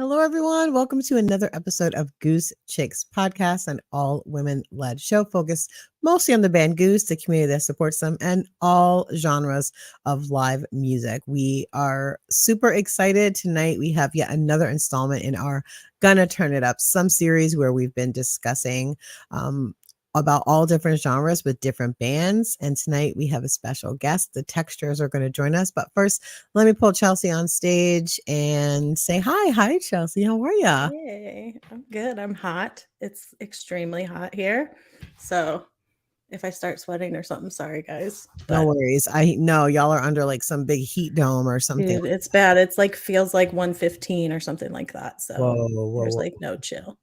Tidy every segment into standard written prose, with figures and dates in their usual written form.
Hello, everyone. Welcome to another episode of Goose Chicks podcast, an all women led show focused mostly on the band Goose, the community that supports them, and all genres of live music. We are super excited tonight. We have yet another installment in our Gonna Turn It Up Some series where we've been discussing about all different genres with different bands. And tonight we have a special guest. The Textures are going to join us. But first, let me pull Chelsea on stage and say hi. Hi, Chelsea. How are you? Yay, I'm good. I'm hot. It's extremely hot here. So if I start sweating or something, sorry guys. No But worries. I know y'all are under like some big heat dome or something. dude, it's bad. It's like feels like 115 or something like that. Whoa, So whoa, there's whoa. like no chill.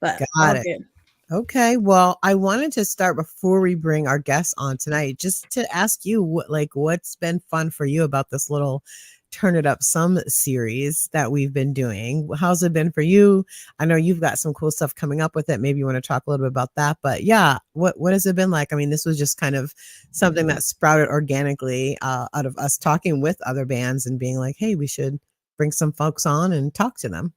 But Got all it. good. Okay. Well, I wanted to start before we bring our guests on tonight, just to ask you what's been fun for you about this little Turn It Up Some series that we've been doing. How's it been for you? I know you've got some cool stuff coming up with it. Maybe you want to talk a little bit about that. But yeah, what has it been like? I mean, this was just kind of something that sprouted organically out of us talking with other bands and being like, hey, we should bring some folks on and talk to them.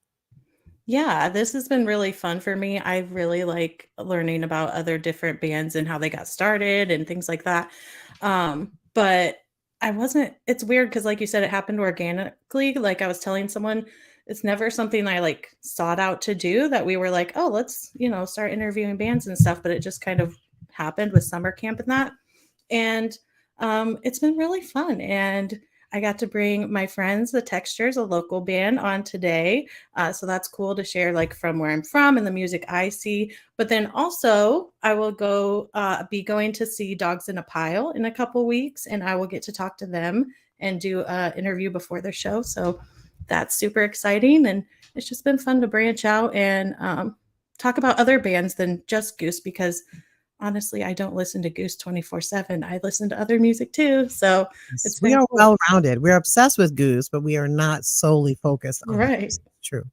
Yeah, this has been really fun for me. I really like learning about other different bands and how they got started and things like that. But I wasn't, it's weird because, like you said, it happened organically. Like I was telling someone, it's never something I like sought out to do that we were like, oh, let's, start interviewing bands and stuff. But it just kind of happened with summer camp and that. And it's been really fun. And I got to bring my friends, the Textures, a local band, on today. So that's cool to share, like from where I'm from and the music I see. But then also, I will be going to see Dogs in a Pile in a couple weeks, and I will get to talk to them and do an interview before their show. So that's super exciting, and it's just been fun to branch out and talk about other bands than just Goose because honestly, I don't listen to Goose 24/7. I listen to other music too. So it's We been are cool. well rounded. We're obsessed with Goose, but we are not solely focused on Right. Goose. True.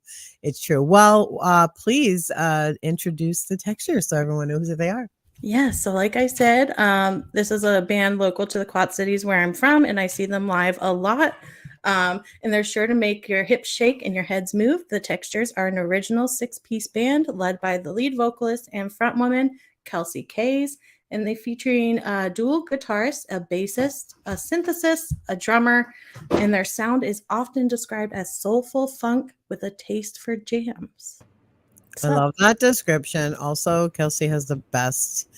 It's true. Well, please introduce the Texture so everyone knows who they are. Yeah. So, like I said, this is a band local to the Quad Cities where I'm from, and I see them live a lot. And they're sure to make your hips shake and your heads move. The Textures are an original 6-piece band led by the lead vocalist and frontwoman, Kelsey Kays. And they featuring a dual guitarist, a bassist, a synthesist, a drummer, and their sound is often described as soulful funk with a taste for jams. I So, love that description. Also, Kelsey has the best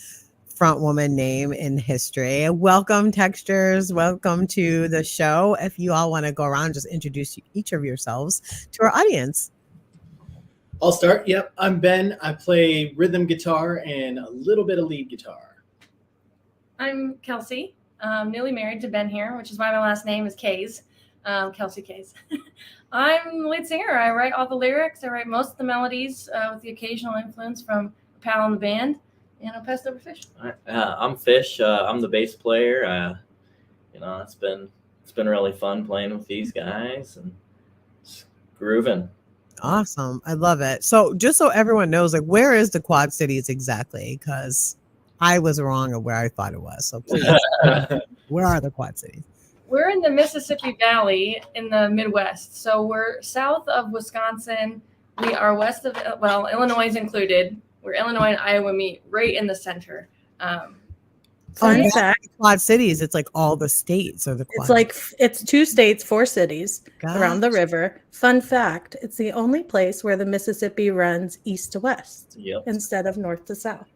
front woman name in history. Welcome, Textures. Welcome to the show. If you all want to go around, just introduce each of yourselves to our audience. I'll start. Yep, I'm Ben. I play rhythm guitar and a little bit of lead guitar. I'm Kelsey. I'm newly married to Ben here, which is why my last name is Kays, Kelsey Kays. I'm the lead singer. I write all the lyrics. I write most of the melodies with the occasional influence from a pal in the band. And I'll pass it over to Fish. All right. I'm Fish. I'm the bass player. It's been really fun playing with these guys and just grooving. Awesome. I love it. So just so everyone knows, like, where is the Quad Cities exactly? Because I was wrong of where I thought it was. So please, where are the Quad Cities? We're in the Mississippi Valley in the Midwest. So we're south of Wisconsin. We are west of, Illinois is included. Where Illinois and Iowa meet right in the center. fun fact, Quad Cities, it's like all the states are the Quad. it's like it's 2 states, 4 cities around the Gotcha. river. Fun fact, it's the only place where the Mississippi runs east to west Yep. instead of north to south.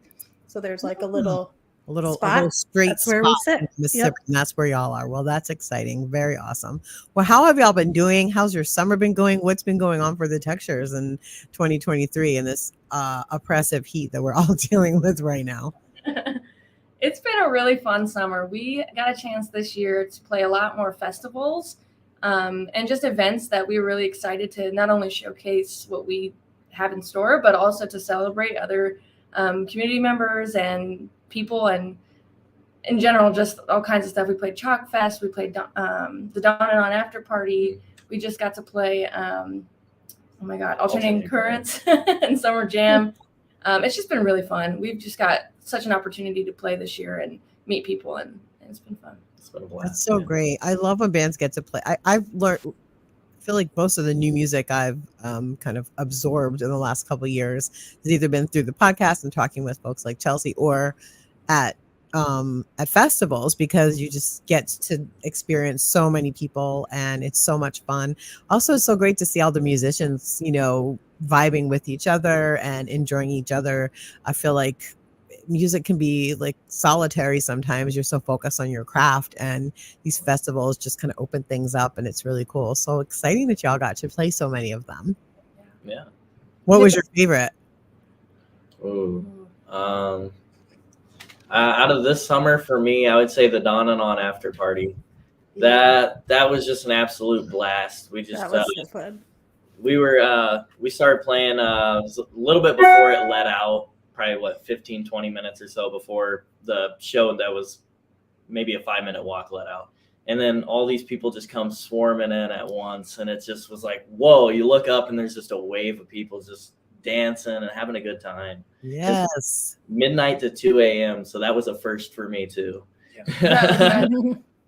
So there's like a little a little spot. straight That's where we spot sit. in Mississippi, and that's where y'all are. Well, that's exciting. Very awesome. Well, how have y'all been doing? How's your summer been going? What's been going on for the Textures in 2023 in this oppressive heat that we're all dealing with right now? It's been a really fun summer. We got a chance this year to play a lot more festivals and just events that we were really excited to not only showcase what we have in store, but also to celebrate other community members and people, and in general, just all kinds of stuff. We played Chalk Fest. We played the Dawn and On After Party. We just got to play, Alternating Currents and Summer Jam. It's just been really fun. We've just got such an opportunity to play this year and meet people, and it's been fun. It's been a blast. That's so great. I love when bands get to play. I've learned feel like most of the new music I've kind of absorbed in the last couple of years has either been through the podcast and talking with folks like Chelsea, or at festivals, because you just get to experience so many people and it's so much fun. Also, it's so great to see all the musicians, vibing with each other and enjoying each other. I feel like music can be like solitary sometimes. You're so focused on your craft, and these festivals just kind of open things up, and it's really cool. So exciting that y'all got to play so many of them. Yeah. What was your favorite? Ooh. Out of this summer, for me, I would say the Dawn and On after party. That was just an absolute blast. We just That was so fun. we started playing a little bit before it let out, probably 15, 20 minutes or so before the show that was maybe a 5-minute walk let out. And then all these people just come swarming in at once. And it just was like, whoa, you look up and there's just a wave of people just dancing and having a good time. Yes. Midnight to 2 a.m. So that was a first for me too. Yeah.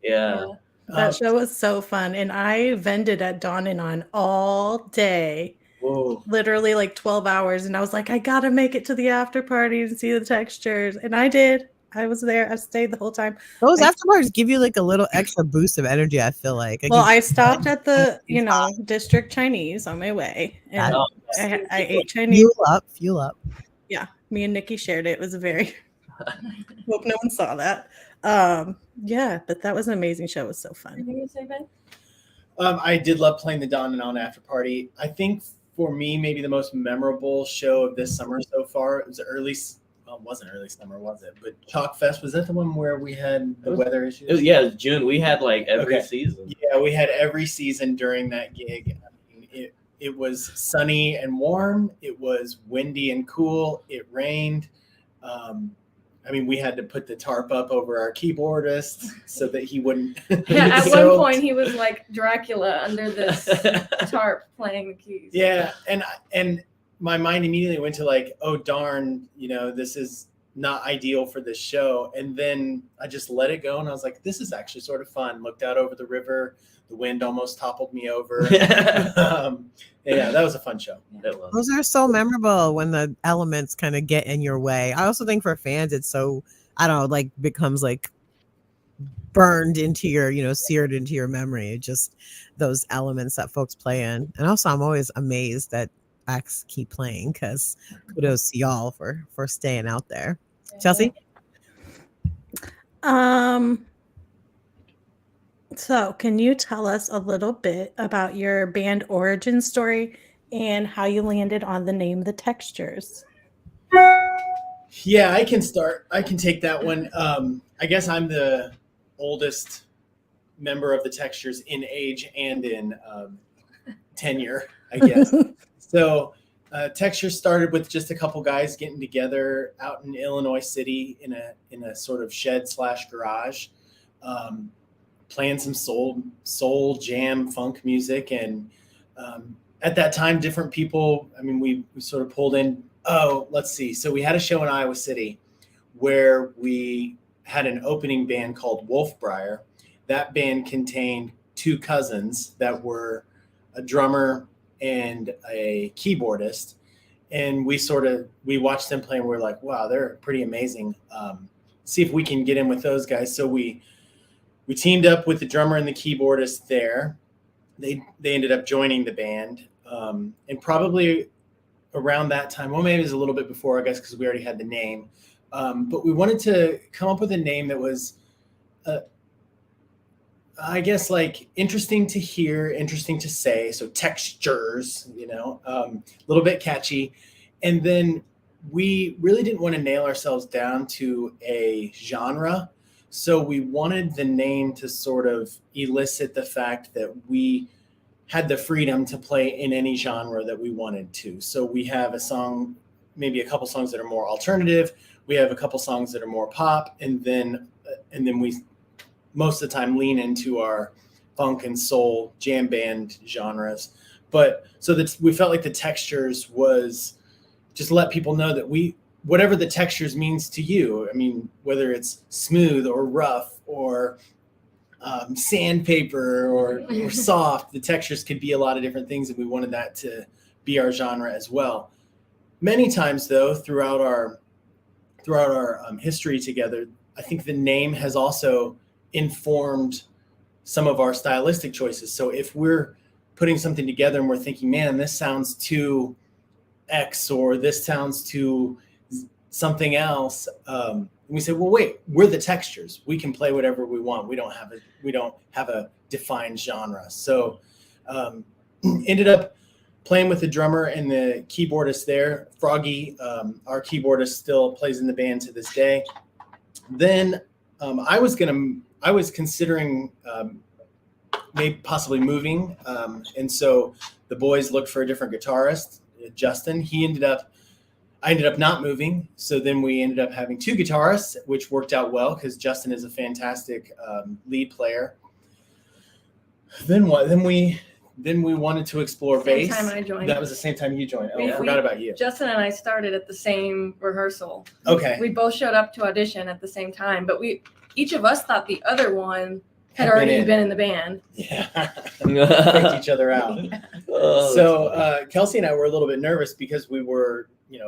Yeah. That show was so fun. And I vended at Dawn and On all day. Whoa. Literally like 12 hours. And I was like, I got to make it to the after party and see the textures. And I did. I was there. I stayed the whole time. Those after parties give you like a little extra boost of energy, I feel like. Well, I stopped at the, District Chinese on my way. And I ate Chinese. Fuel up. Yeah. Me and Nikki shared it. It was hope no one saw that. Yeah, but that was an amazing show. It was so fun. Anything you say, Ben? I did love playing the Dawn and On after party. I think for me, maybe the most memorable show of this summer so far, it was it wasn't early summer, was it? But Chalk Fest, was that the one where we had the weather issues? It was June. We had like every season. Yeah, we had every season during that gig. I mean, it was sunny and warm. It was windy and cool. It rained. We had to put the tarp up over our keyboardist so that he wouldn't. Yeah, at one point he was like Dracula under this tarp playing the keys. Yeah, and my mind immediately went to like, oh darn, this is not ideal for this show. And then I just let it go, and I was like, this is actually sort of fun. Looked out over the river. The wind almost toppled me over. Yeah, that was a fun show. Those are so memorable when the elements kind of get in your way. I also think for fans, it's so, I don't know, like becomes like burned into your, seared into your memory. Just those elements that folks play in. And also, I'm always amazed that acts keep playing, because kudos to y'all for staying out there. Chelsea? So can you tell us a little bit about your band origin story and how you landed on the name The Textures? Yeah, I can start. I can take that one. I guess I'm the oldest member of The Textures in age and in tenure, I guess. So Textures started with just a couple guys getting together out in Illinois City in a sort of shed/garage, playing some soul jam funk music. And at that time, different people, we sort of pulled in, let's see. So we had a show in Iowa City where we had an opening band called Wolfbriar. That band contained two cousins that were a drummer and a keyboardist. And we watched them play, and we're like, wow, they're pretty amazing. See if we can get in with those guys. So we teamed up with the drummer and the keyboardist there. They ended up joining the band. And probably around that time, well, maybe it was a little bit before, I guess, because we already had the name. But we wanted to come up with a name that was, I guess, like interesting to hear, interesting to say. So Textures, a little bit catchy. And then we really didn't want to nail ourselves down to a genre. So we wanted the name to sort of elicit the fact that we had the freedom to play in any genre that we wanted to. So we have a song, maybe a couple songs that are more alternative. We have a couple songs that are more pop. And then we most of the time lean into our funk and soul jam band genres. But so that we felt like The Textures was just let people know that whatever The Textures means to you, whether it's smooth or rough or sandpaper or soft. The textures could be a lot of different things, and we wanted that to be our genre as well. Many times, though, throughout our history together, I think the name has also informed some of our stylistic choices. So if we're putting something together and we're thinking, man, this sounds too X or this sounds too something else, we say, well, wait, we're the Textures. We can play whatever we want. We don't have a defined genre. So ended up playing with the drummer and the keyboardist there. Froggy, our keyboardist, still plays in the band to this day. Then I was considering maybe possibly moving. And so the boys looked for a different guitarist, Justin. I ended up not moving. So then we ended up having two guitarists, which worked out well because Justin is a fantastic lead player. Then what? Then we wanted to explore bass. Same time I joined. That was the same time you joined. Oh, I forgot about you. Justin and I started at the same rehearsal. Okay. We both showed up to audition at the same time, but each of us thought the other one had already been in the band. Yeah. Freaked each other out. Yeah. So Kelsey and I were a little bit nervous because we were,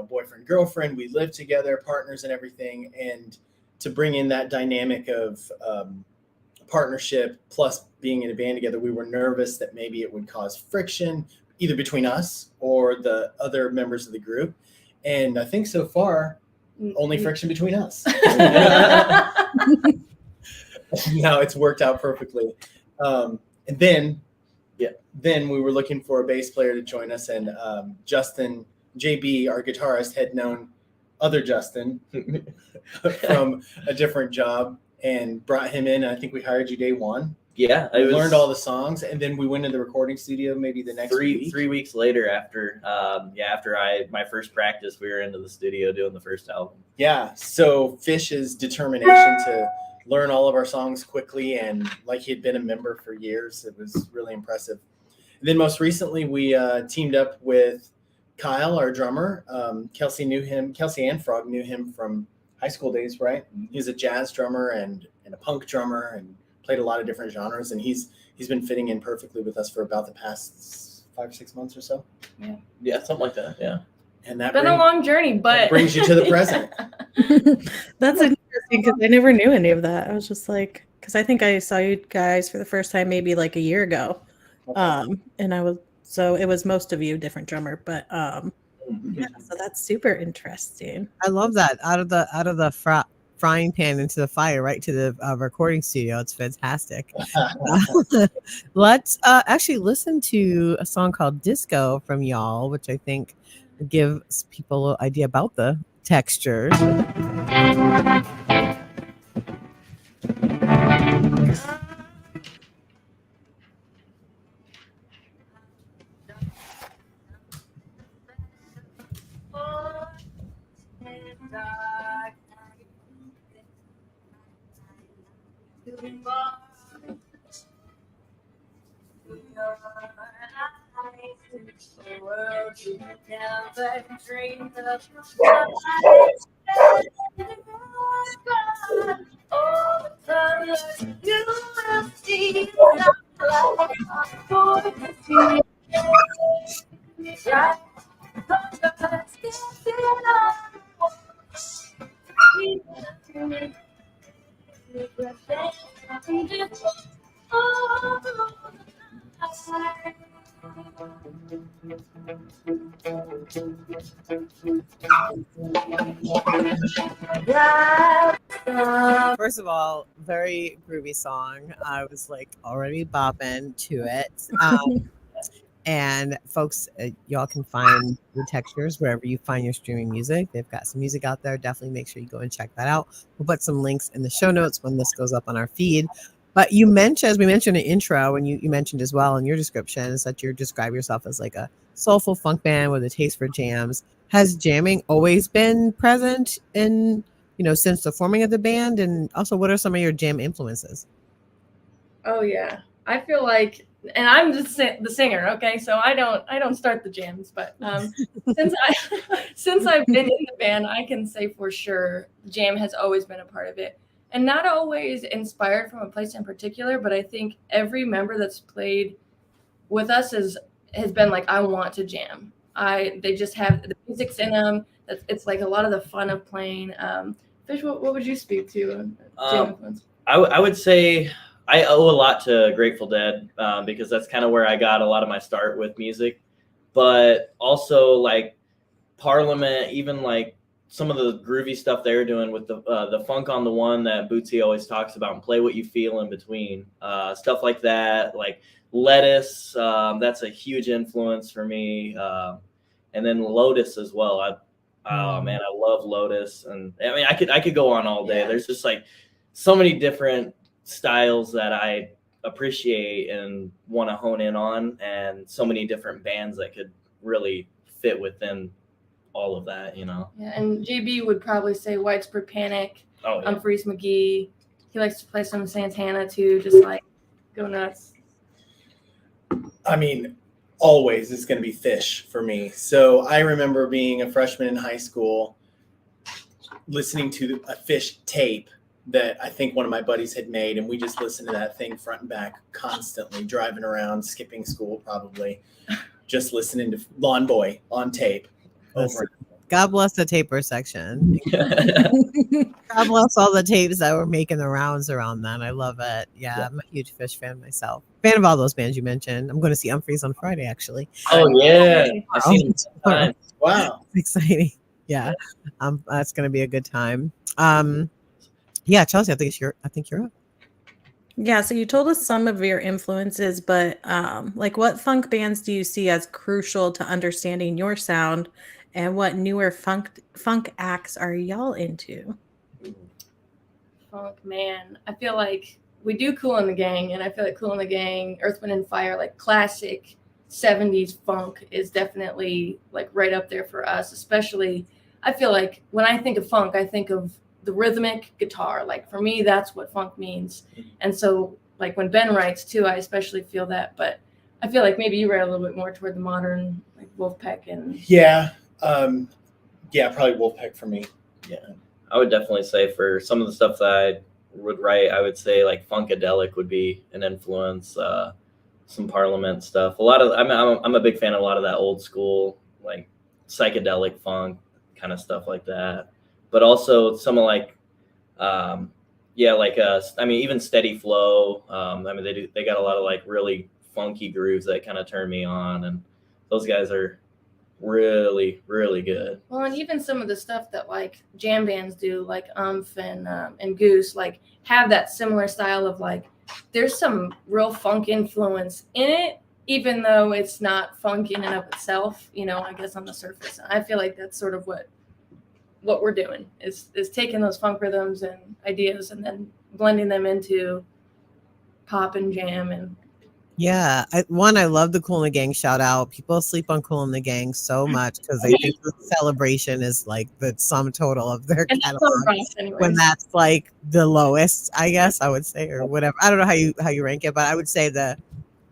boyfriend, girlfriend. We lived together, partners and everything. And to bring in that dynamic of partnership plus being in a band together, we were nervous that maybe it would cause friction either between us or the other members of the group. And I think so far, only friction between us. Now it's worked out perfectly. And then we were looking for a bass player to join us, and Justin, JB, our guitarist, had known other Justin from a different job and brought him in. I think we hired you day one. Yeah, we learned all the songs, and then we went to the recording studio maybe the next week. 3 weeks later after my first practice, we were into the studio doing the first album. Yeah, so Fish's determination to learn all of our songs quickly, and like he had been a member for years, it was really impressive. And then most recently, we teamed up with Kyle, our drummer. Kelsey and Frog knew him from high school days, right? He's a jazz drummer and a punk drummer and played a lot of different genres, and he's been fitting in perfectly with us for about the past 5 or 6 months or so. Yeah, something like that. Yeah. And that been a long journey, but brings you to the present. That's interesting because I never knew any of that. I was just like, because I think I saw you guys for the first time maybe like a year ago. Okay. And so it was most of you different drummer, but yeah, so that's super interesting. I love that. Out of the frying pan into the fire, right to the recording studio. It's fantastic. Let's actually listen to a song called Disco from y'all, which I think gives people a little idea about the Textures. First of all, very groovy song. I was like already bopping to it. And folks, y'all can find the Textures wherever you find your streaming music. They've got some music out there. Definitely make sure you go and check that out. We'll put some links in the show notes when this goes up on our feed. But you mentioned, as we mentioned in the intro, and you mentioned as well in your description, is that you describe yourself as like a soulful funk band with a taste for jams. Has jamming always been present in, since the forming of the band? And also, what are some of your jam influences? Oh yeah, I feel like, and I'm just the singer, okay? So I don't start the jams, but since I've been in the band, I can say for sure jam has always been a part of it. and not always inspired from a place in particular, but I think every member that's played with us has been like, I want to jam. They just have the music's in them. It's like a lot of the fun of playing. Fish, what would you speak to? Jam influence? I would say I owe a lot to Grateful Dead because that's kind of where I got a lot of my start with music. But also like Parliament, even like some of the groovy stuff they're doing with the funk on the one that Bootsy always talks about, and play what you feel in between, stuff like that. Like Lettuce, that's a huge influence for me, and then Lotus as well. Oh man, I love Lotus, and I mean I could go on all day. Yeah. There's just like so many different styles that I appreciate and want to hone in on, and so many different bands that could really fit within all of that, you know. Yeah, and JB would probably say Widespread Panic, Oh yeah. Freeze McGee. He likes to play some Santana too, just like go nuts. I mean, always it's going to be Fish for me. So I remember being a freshman in high school, listening to a Fish tape that I think one of my buddies had made, and we just listened to that thing front and back constantly, driving around, skipping school probably, just listening to Lawn Boy on tape. God bless the taper section. God bless all the tapes that were making the rounds around then. I love it. Yeah, I'm a huge Fish fan myself. Fan of all those bands you mentioned. I'm going to see Humphreys on Friday, actually. Oh yeah, I see them sometimes. Wow. It's exciting. Yeah, that's going to be a good time. Yeah, Chelsea, I think you're up. Yeah, so you told us some of your influences, but like what funk bands do you see as crucial to understanding your sound, and what newer funk acts are y'all into? Funk, man. I feel like we do Kool and the Gang, and I feel like Kool and the Gang, Earth, Wind and Fire, like classic 70s funk is definitely like right up there for us. Especially, I feel like when I think of funk, I think of the rhythmic guitar. Like for me, that's what funk means. And so like when Ben writes too, I especially feel that. But I feel like maybe you write a little bit more toward the modern, like Wolfpack and Yeah. Probably Wolfpack for me. Yeah, I would definitely say for some of the stuff that I would write, I would say like Funkadelic would be an influence. Some Parliament stuff. A lot of I'm a big fan of a lot of that old school like psychedelic funk kind of stuff like that. But also some of like, even Steady Flow. They got a lot of like really funky grooves that kind of turn me on, and those guys are really, really good. Well, and even some of the stuff that like jam bands do, like and Goose, like have that similar style of like, there's some real funk influence in it, even though it's not funk in and of itself, I guess on the surface. And I feel like that's sort of what we're doing is taking those funk rhythms and ideas and then blending them into pop and jam. And yeah, I love the Kool and the Gang shout out. People sleep on Kool and the Gang so much because they think the celebration is like the sum total of their catalog. When that's like the lowest, I guess I would say, or whatever. I don't know how you rank it, but I would say the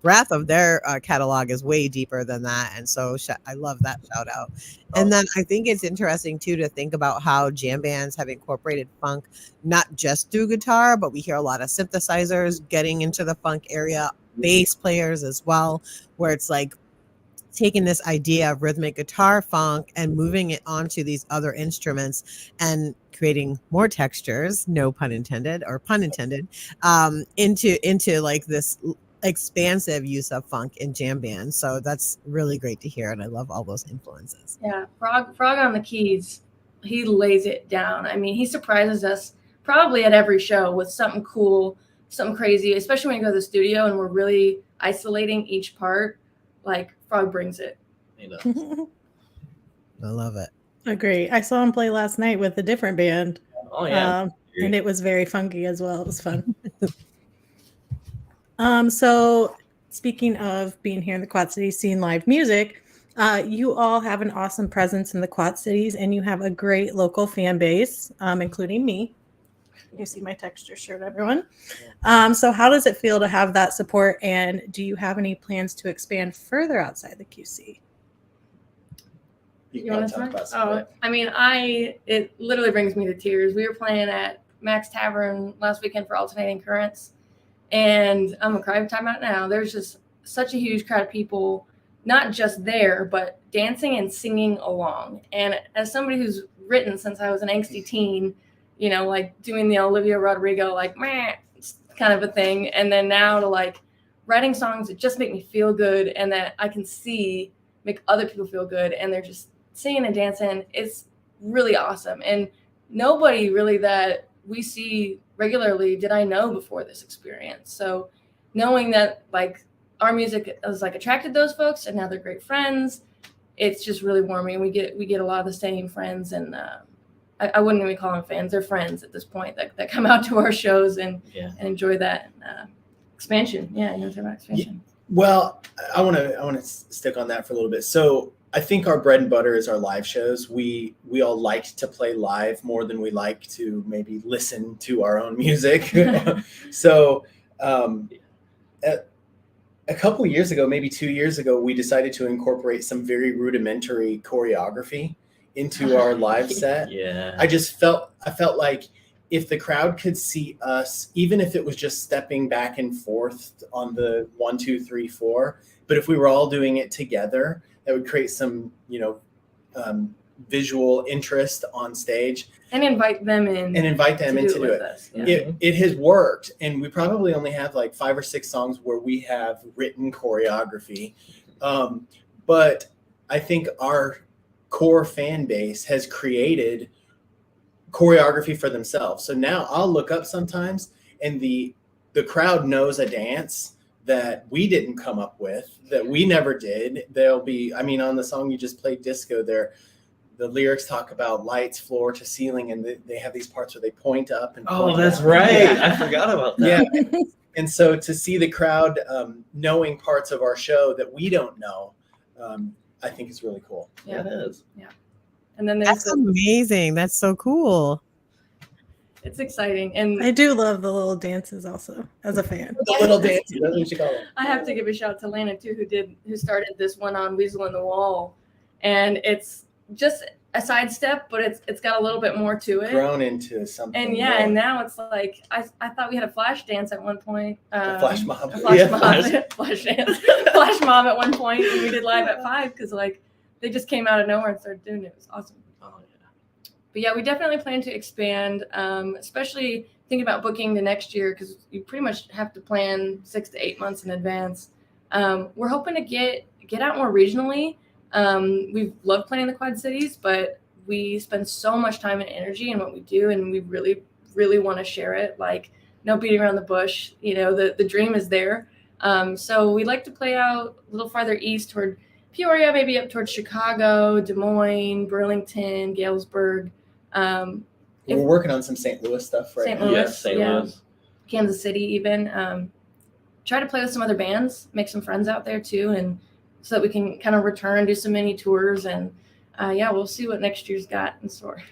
breadth of their catalog is way deeper than that. And so I love that shout out. And then I think it's interesting too to think about how jam bands have incorporated funk, not just through guitar, but we hear a lot of synthesizers getting into the funk area, bass players as well, where it's like taking this idea of rhythmic guitar funk and moving it onto these other instruments and creating more textures, no pun intended or pun intended, into like this expansive use of funk in jam bands. So that's really great to hear, and I love all those influences. Yeah, Frog on the keys, he lays it down. I mean, he surprises us probably at every show with something cool, something crazy, especially when you go to the studio and we're really isolating each part. Like Frog brings it. I love it. Agree. I saw him play last night with a different band. Oh yeah, and it was very funky as well. It was fun. So speaking of being here in the Quad Cities, seeing live music, you all have an awesome presence in the Quad Cities, and you have a great local fan base, including me. You see my texture shirt, everyone. So how does it feel to have that support, and do you have any plans to expand further outside the QC? You want to talk about? Oh, I mean, it literally brings me to tears. We were playing at Max Tavern last weekend for Alternating Currents. And I'm going to cry time out now. There's just such a huge crowd of people, not just there, but dancing and singing along. And as somebody who's written since I was an angsty teen, you know, like doing the Olivia Rodrigo, like, meh, kind of a thing. And then now to like writing songs that just make me feel good and that I can see make other people feel good. And they're just singing and dancing. It's really awesome. And nobody really that we see regularly did I know before this experience. So knowing that like our music has like attracted those folks and now they're great friends, it's just really warming. We get a lot of the same friends, and I wouldn't even call them fans. They're friends at this point that come out to our shows and enjoy that expansion. Yeah, you know what I'm talking about expansion. Well, I want to stick on that for a little bit. So I think our bread and butter is our live shows. We all like to play live more than we like to maybe listen to our own music. So a couple of years ago, maybe 2 years ago, we decided to incorporate some very rudimentary choreography into our live set. Yeah. I felt like if the crowd could see us, even if it was just stepping back and forth on the 1, 2, 3, 4, but if we were all doing it together, that would create some, visual interest on stage. And invite them in. And invite them in to do it. Us. Yeah. It has worked. And we probably only have like 5 or 6 songs where we have written choreography. But I think our core fan base has created choreography for themselves. So now I'll look up sometimes and the crowd knows a dance that we didn't come up with, that we never did. There'll be, on the song you just played, Disco, there, the lyrics talk about lights, floor to ceiling, and they have these parts where they point up and point that's up. right. Yeah. I forgot about that. Yeah. And so to see the crowd knowing parts of our show that we don't know, I think is really cool. Yeah, it is. Yeah. And then there's That's amazing. That's so cool. It's exciting. And I do love the little dances also as a fan. The little dances, that's what you call them. I have to give a shout out to Lana too, who started this one on Weasel in the Wall. And it's just a sidestep, but it's got a little bit more to it. Grown into something. And more. and now it's like I thought we had a flash dance at one point. A flash mob. A flash Yeah. mob. Flash dance. Flash mob at one point, and we did live at 5 because like they just came out of nowhere and started doing it. It was awesome. Oh yeah. But yeah, we definitely plan to expand, especially thinking about booking the next year because you pretty much have to plan 6 to 8 months in advance. We're hoping to get out more regionally. We've loved playing the Quad Cities, but we spend so much time and energy in what we do, and we really, really want to share it. Like, no beating around the bush. The dream is there. So we like to play out a little farther east toward Peoria, maybe up towards Chicago, Des Moines, Burlington, Galesburg. We're working on some St. Louis stuff right St. now. Louis, Yes, St. Louis. Kansas City, even. Try to play with some other bands, make some friends out there too, and so that we can kind of return, do some mini tours, and we'll see what next year's got in store.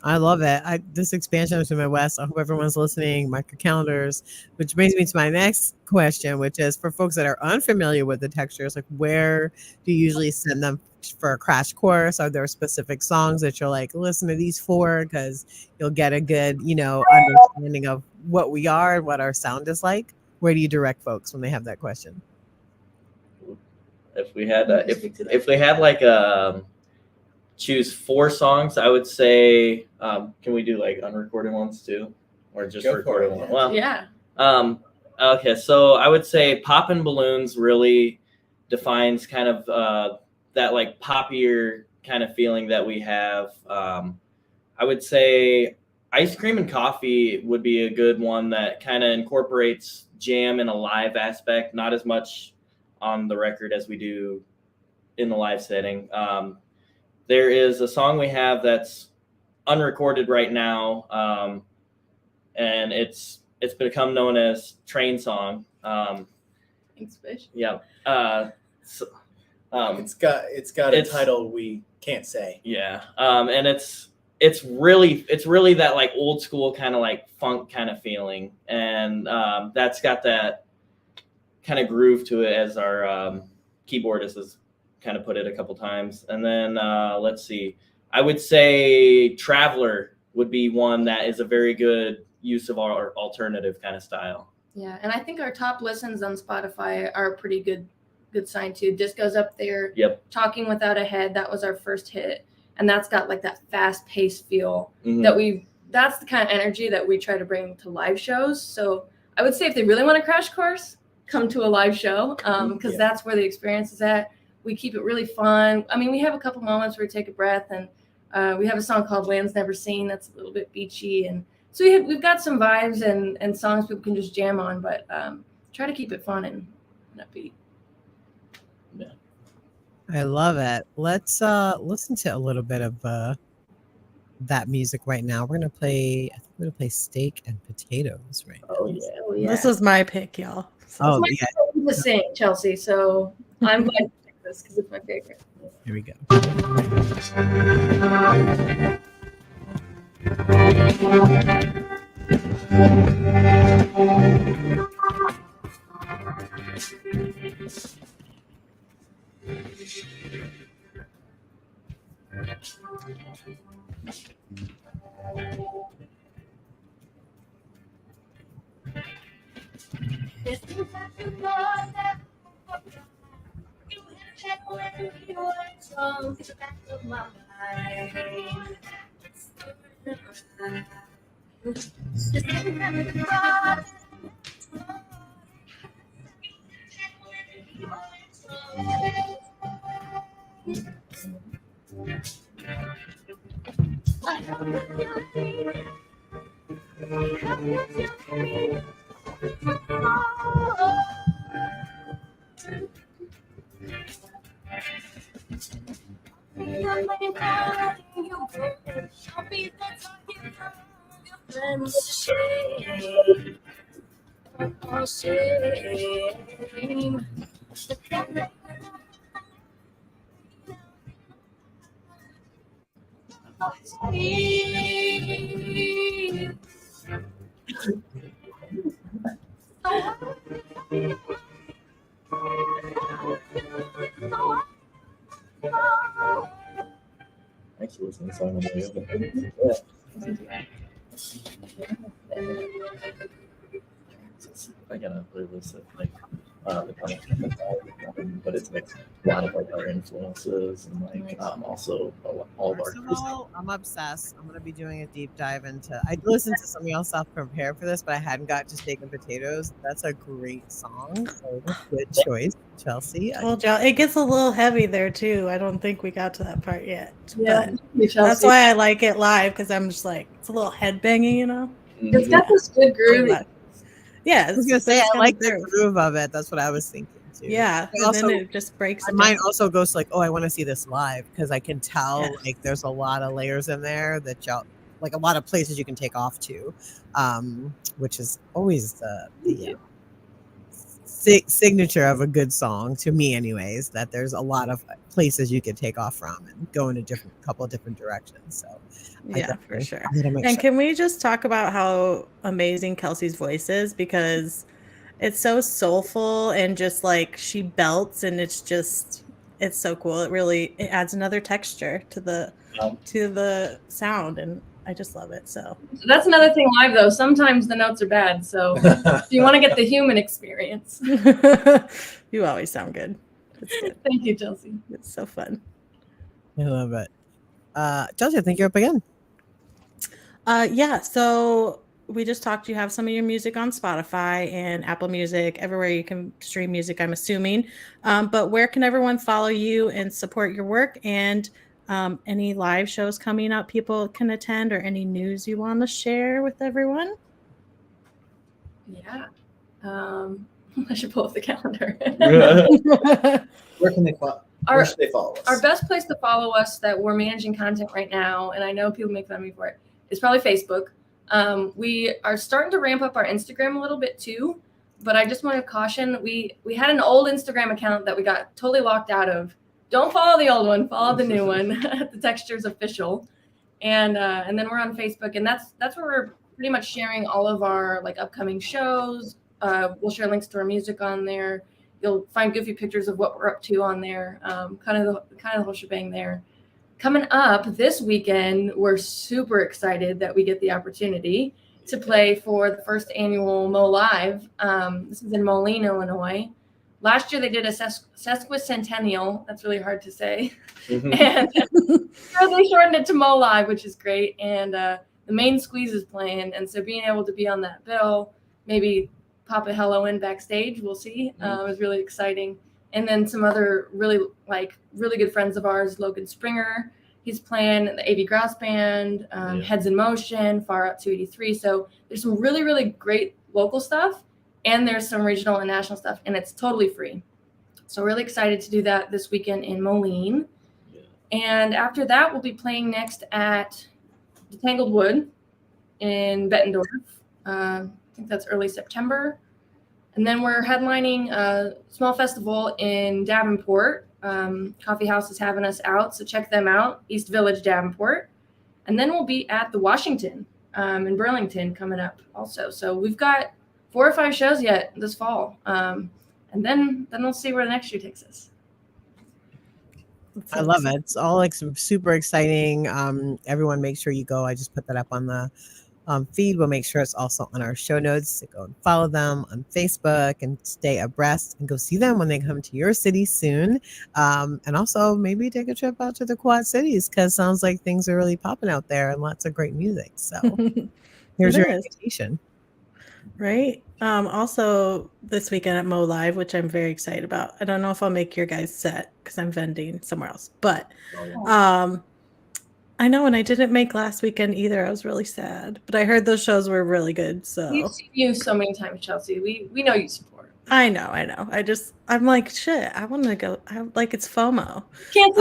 I love it. This expansion to the Midwest, I hope everyone's listening, mark your calendars, which brings me to my next question, which is for folks that are unfamiliar with the textures, like where do you usually send them for a crash course? Are there specific songs that you're like, listen to these for, because you'll get a good, understanding of what we are and what our sound is like? Where do you direct folks when they have that question? If we had if we had like choose 4 songs, I would say can we do like unrecorded ones too, or just recorded ones? Well, yeah. Okay, so I would say Poppin' Balloons really defines kind of that like poppier kind of feeling that we have. I would say Ice Cream and Coffee would be a good one that kind of incorporates jam in a live aspect, not as much on the record as we do in the live setting. There is a song we have that's unrecorded right now, and it's become known as Train Song. Thanks, Fish. Yeah. It's got a title we can't say. Yeah. And it's really that like old school kind of like funk kind of feeling, and that's got that kind of groove to it, as our keyboardist has kind of put it a couple times. And then let's see, I would say Traveler would be one that is a very good use of our alternative kind of style. Yeah, and I think our top listens on Spotify are a pretty good sign too. Disco's up there. Yep. Talking Without a Head, that was our first hit, and that's got like that fast-paced feel Mhm. that's the kind of energy that we try to bring to live shows. So I would say if they really want a crash course, come to a live show, because that's where the experience is at. We keep it really fun. I mean, we have a couple moments where we take a breath, and we have a song called Land's Never Seen that's a little bit beachy, and so we've got some vibes and songs people can just jam on, but try to keep it fun and upbeat. Yeah. I love it. Let's listen to a little bit of that music right now. We're gonna play Steak and Potatoes right now. Oh yeah. Oh, yeah. This was my pick, y'all. Oh It's my favorite to sing, Chelsea, so I'm glad to pick this because it's my favorite. Here we go. Actually, listen to the song on the way over. I got a playlist of like but it's like a lot of like our influences and like also all of our. First of all, I'm obsessed. I'm gonna be doing a deep dive into. I listened to some of y'all stuff prepared for this, but I hadn't got to Steak and Potatoes. That's a great song. So good choice, Chelsea. Told y'all it gets a little heavy there too. I don't think we got to that part yet. Yeah, but that's why I like it live, because I'm just like, it's a little headbanging, you know. It's got this good groove. Yeah, I was gonna say I like the groove of it. That's what I was thinking too. Yeah, and also, then it just breaks. My mind also goes to like, oh, I want to see this live, because I can tell like there's a lot of layers in there that y'all like, a lot of places you can take off to, which is always the signature of a good song to me, anyways. That there's a lot of places you could take off from and go in a couple of different directions. So yeah, for sure. And can we just talk about how amazing Kelsey's voice is, because it's so soulful and just like she belts, and it's so cool. It adds another texture to the sound, and I just love it. So that's another thing live though. Sometimes the notes are bad, so if you want to get the human experience. You always sound good. It's good. Thank you, Chelsea. It's so fun. I love it. Chelsea, I think you're up again. Yeah, so we just talked. You have some of your music on Spotify and Apple Music, everywhere you can stream music, I'm assuming. But where can everyone follow you and support your work? And any live shows coming up people can attend, or any news you want to share with everyone? Yeah. I should pull up the calendar. Where can they follow? Where should they follow us? Our best place to follow us that we're managing content right now, and I know people make fun of me for it, is probably Facebook. We are starting to ramp up our Instagram a little bit too, but I just want to caution, we had an old Instagram account that we got totally locked out of. Don't follow the old one, follow the new one. The Textures Official. And then we're on Facebook, and that's where we're pretty much sharing all of our like upcoming shows. We'll share links to our music on there. You'll find goofy pictures of what we're up to on there. Kind of the whole shebang there. coming up this weekend, we're super excited that we get the opportunity to play for the first annual Mo Live. This is in Moline, Illinois. Last year they did a sesquicentennial. That's really hard to say. And so they shortened it to Mo Live, which is great. And the main squeeze is playing. And so being able to be on that bill, maybe pop a hello in backstage, we'll see. It was really exciting. And then some other really good friends of ours, Logan Springer, he's playing the AV Grouse Band, Heads in Motion, Far Out 283. So there's some really, really great local stuff. And there's some regional and national stuff, and it's totally free. So really excited to do that this weekend in Moline. Yeah. And after that, we'll be playing next at the Tangled Wood in Bettendorf. I think that's early September. And then we're headlining a small festival in Davenport. Coffee House is having us out, so check them out, East Village, Davenport. And then we'll be at the Washington in Burlington coming up also. So we've got 4 or 5 shows yet this fall. And then we'll see where the next year takes us. I love it. It's all like super exciting. Everyone make sure you go. I just put that up on the feed. We'll make sure it's also on our show notes. So go and follow them on Facebook and stay abreast and go see them when they come to your city soon. And also maybe take a trip out to the Quad Cities because sounds like things are really popping out there and lots of great music. So here's your invitation. Right. Also this weekend at Mo Live, which I'm very excited about. I don't know if I'll make your guys set because I'm vending somewhere else, but I know, and I didn't make last weekend either. I was really sad, but I heard those shows were really good. So we've seen you so many times, Chelsea. We know you support. I know. I'm like, shit, I want to go. It's FOMO. Can't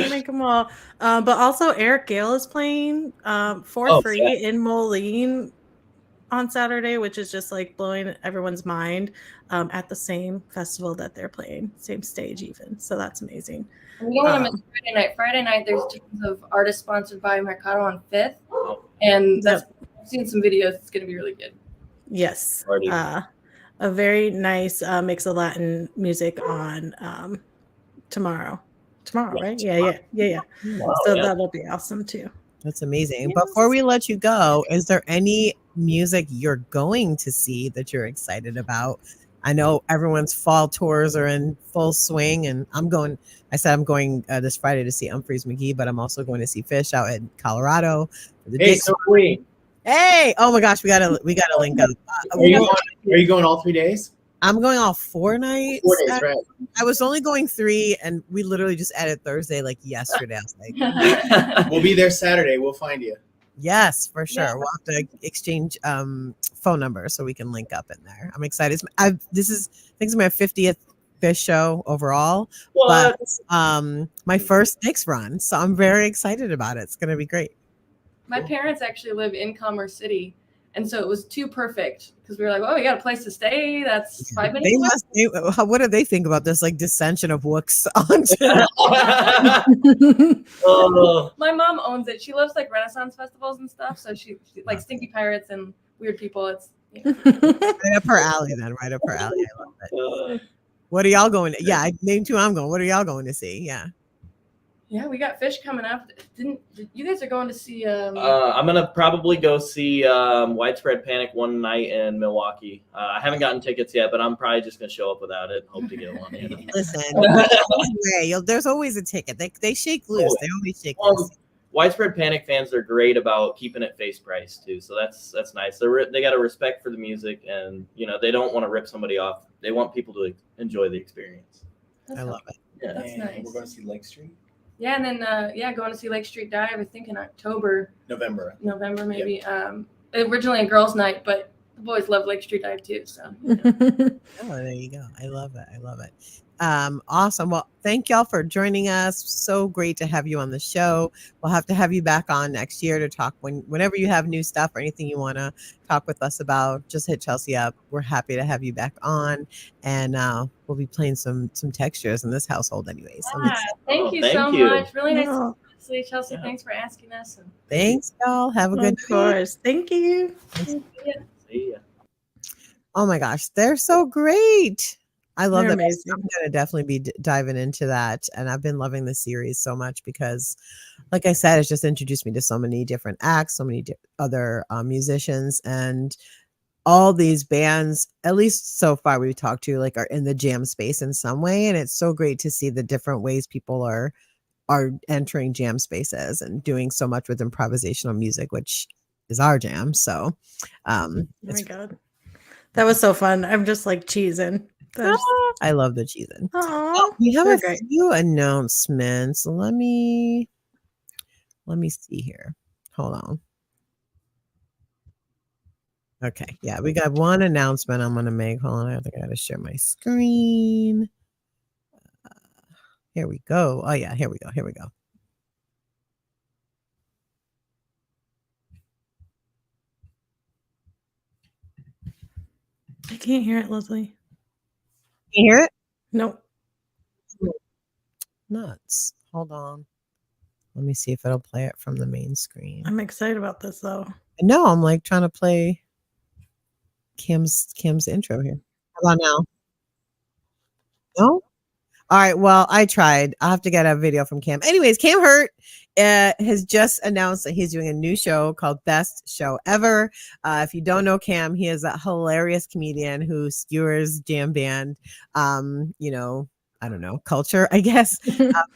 make them all. But also Eric Gale is playing for free in Moline on Saturday, which is just like blowing everyone's mind at the same festival that they're playing, same stage even. So that's amazing. And we don't want to miss Friday night. Friday night, there's tons of artists sponsored by Mercado on 5th. And I've seen some videos. It's going to be really good. Yes. A very nice mix of Latin music on tomorrow, right? Yeah. Wow, so that'll be awesome too. That's amazing. Yes. Before we let you go, is there any music you're going to see that you're excited about? I know everyone's fall tours are in full swing, and I'm going this Friday to see Humphreys McGee, but I'm also going to see Fish out in Colorado. Hey, oh my gosh, we gotta link up. Are you going all 3 days? I'm going all 4 nights. 4 days, right? I was only going 3, and we literally just added Thursday like yesterday. I was like, we'll be there Saturday. We'll find you. Yes, for sure. Yeah. We'll have to exchange phone numbers so we can link up in there. I'm excited. I think it's my 50th Fish show overall. What? But my first Knicks run, so I'm very excited about it. It's going to be great. My parents actually live in Commerce City, and so it was too perfect because we were like, "Oh, we got a place to stay. That's 5 minutes." What do they think about this like dissension of Wooks My mom owns it. She loves like Renaissance festivals and stuff, so she like Stinky Pirates and weird people. It's right up her alley. Then right up her alley. I love it. What are y'all going to? Yeah, I named 2. I'm going. What are y'all going to see? Yeah, we got Fish coming up. You guys are going to see? I'm gonna probably go see Widespread Panic one night in Milwaukee. I haven't gotten tickets yet, but I'm probably just gonna show up without it. Hope to get one. Listen, there's always a ticket. They shake loose. They always shake loose. Widespread Panic fans are great about keeping it face price too, so that's nice. They got a respect for the music, and they don't want to rip somebody off. They want people to enjoy the experience. I love it. Yeah, that's nice. We're going to see Lake Street. Yeah, and then going to see Lake Street Dive. I think in November maybe. Yep. Originally a girls' night, but the boys love Lake Street Dive too. So. Oh, there you go. I love it. Awesome. Well, thank y'all for joining us. So great to have you on the show. We'll have to have you back on next year to talk whenever you have new stuff or anything you want to talk with us about. Just hit Chelsea up. We're happy to have you back on, and we'll be playing some textures in this household anyway. So thank you so much. Really nice to see Chelsea. Thanks for asking us. Thanks, y'all. Have a good course. Thank you. See ya. Oh my gosh, they're so great. I love They're that. amazing. I'm going to definitely be diving into that. And I've been loving the series so much because, like I said, it's just introduced me to so many different acts, so many other musicians, and all these bands, at least so far we've talked to, like, are in the jam space in some way. And it's so great to see the different ways people are entering jam spaces and doing so much with improvisational music, which is our jam. So Oh my God. That was so fun. I'm just like cheesing. I love the cheesing. Oh, We have they're a great. few announcements. Let me see here. Hold on. Okay. Yeah, we got one announcement I'm going to make. Hold on. I think I got to share my screen. Here we go. Oh, yeah. Here we go. Here we go. I can't hear it, Leslie. Can you hear it? Nope. Nuts. Hold on. Let me see if it'll play it from the main screen. I'm excited about this though. No, I'm like trying to play Kim's intro here. How about now? No? All right. Well, I tried. I'll have to get a video from Cam. Anyways, Cam Hurt has just announced that he's doing a new show called Best Show Ever. If you don't know Cam, he is a hilarious comedian who skewers jam band, you know, I don't know, culture, I guess.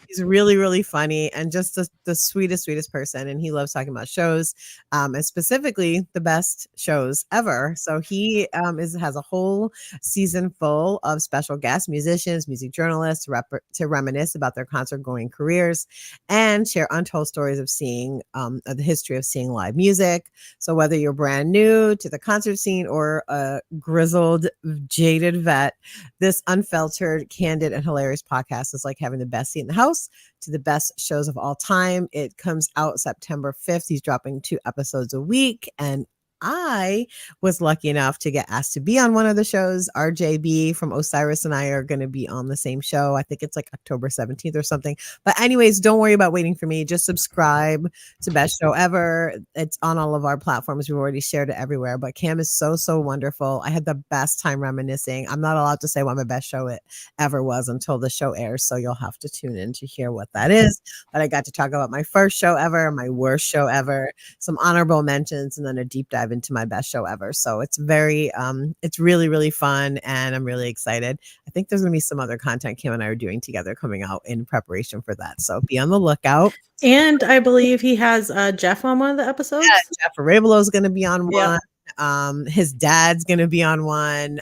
He's really, really funny and just the sweetest, sweetest person. And he loves talking about shows, and specifically the best shows ever. So he has a whole season full of special guests, musicians, music journalists to reminisce about their concert going careers and share untold stories of seeing of the history of seeing live music. So whether you're brand new to the concert scene or a grizzled, jaded vet, this unfiltered, candid, and hilarious podcast is like having the best seat in the house to the best shows of all time. It comes out September 5th. He's dropping 2 episodes a week, and I was lucky enough to get asked to be on one of the shows. RJB from Osiris and I are going to be on the same show. I think it's like October 17th or something. But anyways, don't worry about waiting for me. Just subscribe to Best Show Ever. It's on all of our platforms. We've already shared it everywhere. But Cam is so, so wonderful. I had the best time reminiscing. I'm not allowed to say what my best show it ever was until the show airs. So you'll have to tune in to hear what that is. But I got to talk about my first show ever, my worst show ever, some honorable mentions, and then a deep dive into my best show ever. So it's it's really, really fun, and I'm really excited. I think there's gonna be some other content Kim and I are doing together coming out in preparation for that. So be on the lookout. And I believe he has Jeff on one of the episodes. Yeah, Jeff Arevalo is gonna be on Yeah. one. His dad's gonna be on one.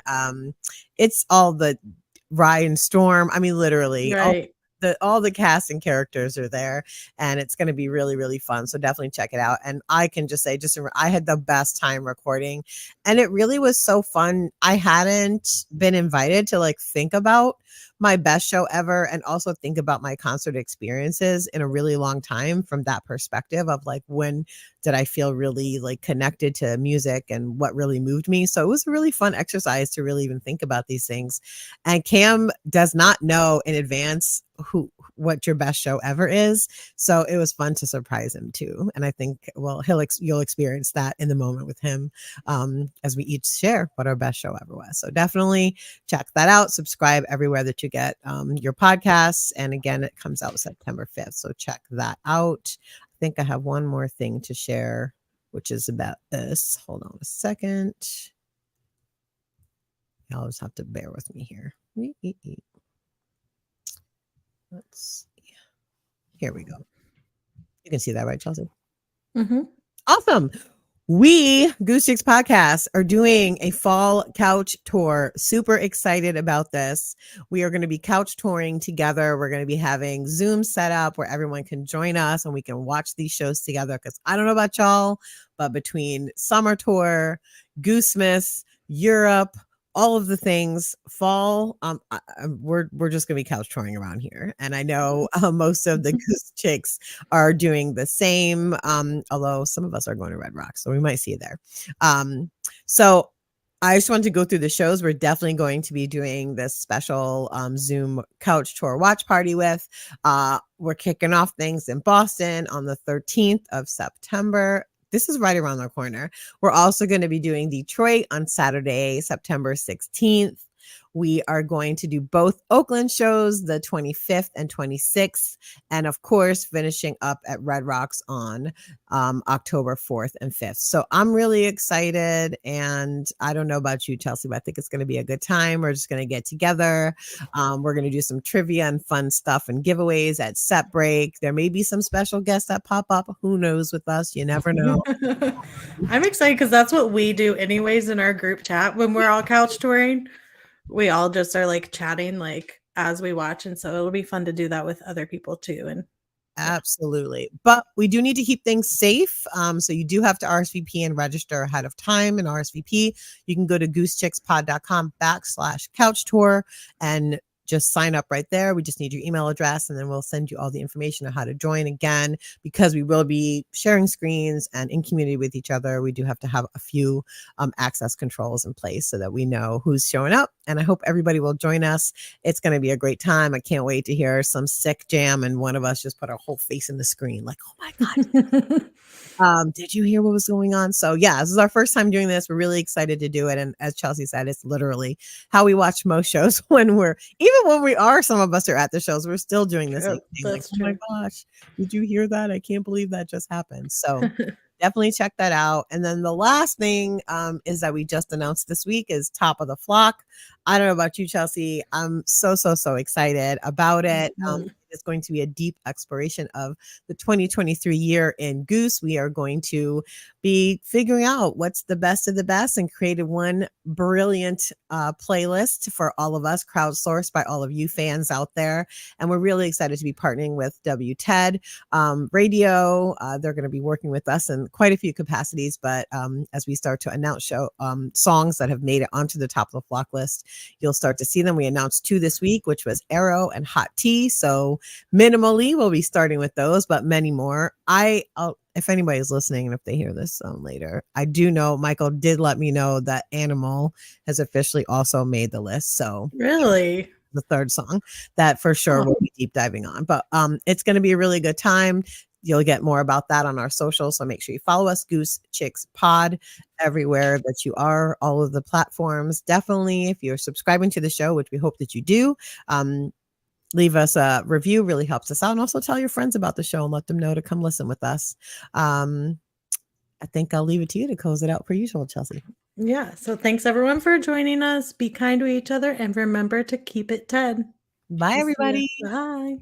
It's all the Ryan Storm. I mean, literally Right. all the cast and characters are there, and it's going to be really, really fun. So definitely check it out. And I can just say, I had the best time recording, and it really was so fun. I hadn't been invited to like think about my best show ever and also think about my concert experiences in a really long time from that perspective of like, when did I feel really like connected to music and what really moved me. So it was a really fun exercise to really even think about these things. And Cam does not know in advance what your best show ever is. So it was fun to surprise him too. And I think, well, you'll experience that in the moment with him, as we each share what our best show ever was. So definitely check that out. Subscribe everywhere that you get your podcasts. And again, it comes out September 5th. So check that out. I think I have one more thing to share, which is about this. Hold on a second. Y'all just have to bear with me here. Let's see. Here we go. You can see that, right, Chelsea? Mm-hmm. Awesome. We, Goose Chicks Podcast, are doing a fall couch tour. Super excited about this. We are going to be couch touring together. We're going to be having Zoom set up where everyone can join us and we can watch these shows together. Because I don't know about y'all, but between summer tour, Goosemith, Europe, all of the things, fall, we're just gonna be couch touring around here, and I know most of the Goose Chicks are doing the same. Although some of us are going to Red Rocks, so we might see you there. So I just wanted to go through the shows. We're definitely going to be doing this special Zoom couch tour watch party with. We're kicking off things in Boston on the 13th of September. This is right around the corner. We're also going to be doing Detroit on Saturday, September 16th. We are going to do both Oakland shows, the 25th and 26th, and of course, finishing up at Red Rocks on October 4th and 5th. So I'm really excited, and I don't know about you, Chelsea, but I think it's going to be a good time. We're just going to get together. We're going to do some trivia and fun stuff and giveaways at set break. There may be some special guests that pop up. Who knows with us? You never know. I'm excited because that's what we do anyways in our group chat when we're all couch touring. We all just are like chatting like as we watch, and so it'll be fun to do that with other people too. And absolutely. But we do need to keep things safe. So you do have to RSVP and register ahead of time. And RSVP, you can go to goosechickspod.com/couch tour and just sign up right there. We just need your email address, and then we'll send you all the information on how to join. Again, because we will be sharing screens and in community with each other, we do have to have a few access controls in place so that we know who's showing up. And I hope everybody will join us. It's going to be a great time. I can't wait to hear some sick jam and one of us just put our whole face in the screen like, oh my God. Did you hear what was going on? So yeah, this is our first time doing this. We're really excited to do it. And as Chelsea said, it's literally how we watch most shows even when some of us are at the shows, we're still doing this. Like, oh my gosh, did you hear that? I can't believe that just happened. So definitely check that out. And then the last thing is that we just announced this week is Top of the Flock. I don't know about you, Chelsea. I'm so excited about it. It's going to be a deep exploration of the 2023 year in Goose. We are going to be figuring out what's the best of the best and created one brilliant playlist for all of us, crowdsourced by all of you fans out there. And we're really excited to be partnering with WTED Radio. They're going to be working with us in quite a few capacities, but as we start to announce songs that have made it onto the Top of the Flock list, you'll start to see them. We announced 2 this week, which was Arrow and Hot Tea. So minimally, we'll be starting with those, but many more. If anybody is listening and if they hear this later, I do know Michael did let me know that Animal has officially also made the list. So really, the third song that for sure we'll be deep diving on. But it's going to be a really good time. You'll get more about that on our social. So make sure you follow us, Goose Chicks Pod, everywhere that you are, all of the platforms. Definitely, if you're subscribing to the show, which we hope that you do, leave us a review, really helps us out. And also tell your friends about the show and let them know to come listen with us. I think I'll leave it to you to close it out per usual, Chelsea. Yeah. So thanks everyone for joining us. Be kind to each other and remember to keep it 10. Bye, everybody. Bye.